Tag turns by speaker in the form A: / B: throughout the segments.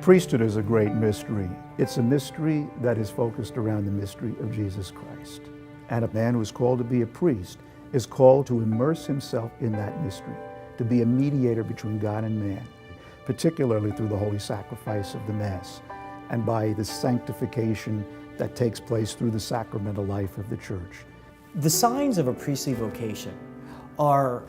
A: Priesthood is a great mystery. It's a mystery that is focused around the mystery of Jesus Christ. And a man who is called to be a priest is called to immerse himself in that mystery, to be a mediator between God and man, particularly through the holy sacrifice of the Mass and by the sanctification that takes place through the sacramental life of the Church.
B: The signs of a priestly vocation are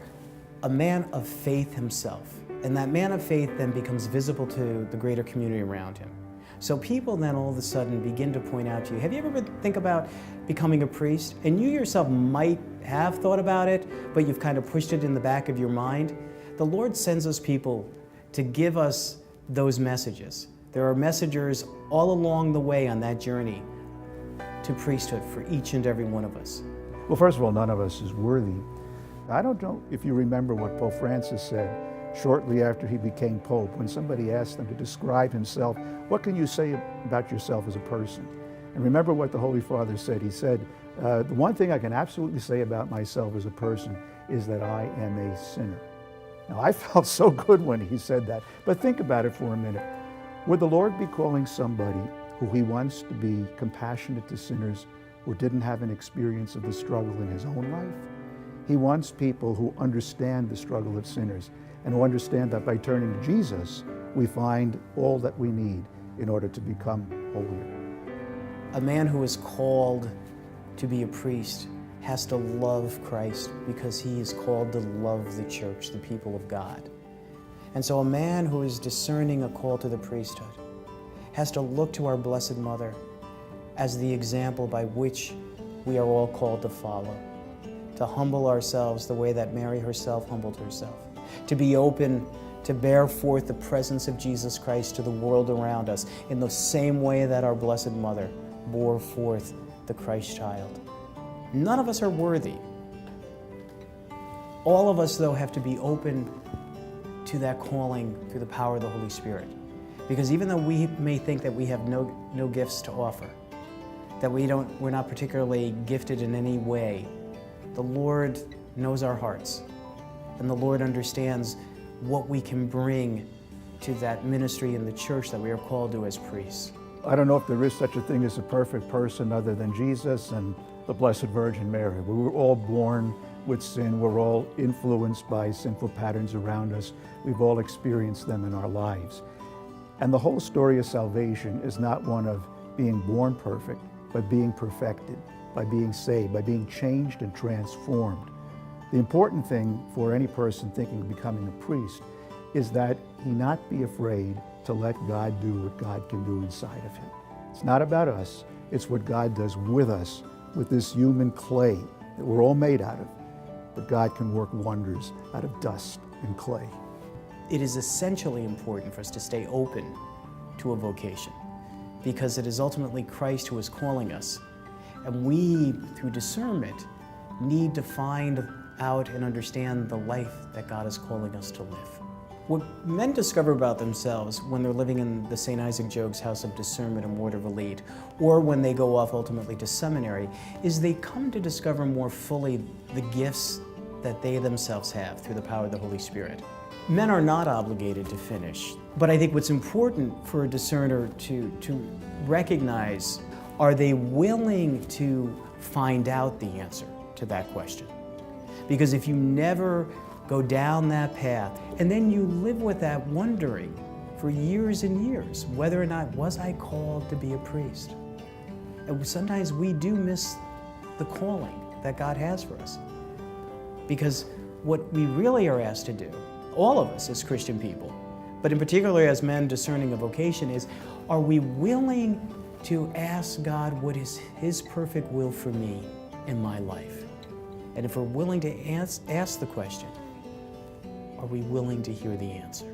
B: a man of faith himself, and that man of faith then becomes visible to the greater community around him. So people then all of a sudden begin to point out to you, have you ever think about becoming a priest? And you yourself might have thought about it, but you've kind of pushed it in the back of your mind. The Lord sends us people to give us those messages. There are messengers all along the way on that journey to priesthood for each and every one of us.
A: Well, first of all, none of us is worthy. I don't know if you remember what Pope Francis said shortly after he became Pope, when somebody asked him to describe himself, what can you say about yourself as a person? And remember what the Holy Father said. He said, the one thing I can absolutely say about myself as a person is that I am a sinner. Now, I felt so good when he said that, but think about it for a minute. Would the Lord be calling somebody who he wants to be compassionate to sinners who didn't have an experience of the struggle in his own life? He wants people who understand the struggle of sinners and who understand that by turning to Jesus, we find all that we need in order to become holier.
B: A man who is called to be a priest has to love Christ because he is called to love the church, the people of God. And so a man who is discerning a call to the priesthood has to look to our Blessed Mother as the example by which we are all called to follow, to humble ourselves the way that Mary herself humbled herself, to be open to bear forth the presence of Jesus Christ to the world around us in the same way that our Blessed Mother bore forth the Christ child. None of us are worthy. All of us, though, have to be open to that calling through the power of the Holy Spirit. Because even though we may think that we have no gifts to offer, that we're not particularly gifted in any way, the Lord knows our hearts, and the Lord understands what we can bring to that ministry in the church that we are called to as priests.
A: I don't know if there is such a thing as a perfect person other than Jesus and the Blessed Virgin Mary. We were all born with sin. We're all influenced by sinful patterns around us. We've all experienced them in our lives. And the whole story of salvation is not one of being born perfect, but being perfected, by being saved, by being changed and transformed. The important thing for any person thinking of becoming a priest is that he not be afraid to let God do what God can do inside of him. It's not about us, it's what God does with us, with this human clay that we're all made out of. But God can work wonders out of dust and clay.
B: It is essentially important for us to stay open to a vocation, because it is ultimately Christ who is calling us. And we, through discernment, need to find out and understand the life that God is calling us to live. What men discover about themselves when they're living in the St. Isaac Jogues House of Discernment in Watervliet, or when they go off ultimately to seminary, is they come to discover more fully the gifts that they themselves have through the power of the Holy Spirit. Men are not obligated to finish, but I think what's important for a discerner to recognize, are they willing to find out the answer to that question? Because if you never go down that path, and then you live with that wondering for years and years, whether or not was I called to be a priest? And sometimes we do miss the calling that God has for us. Because what we really are asked to do, all of us as Christian people, but in particular as men discerning a vocation, is, are we willing to ask God what is His perfect will for me in my life? And if we're willing to ask the question, are we willing to hear the answer?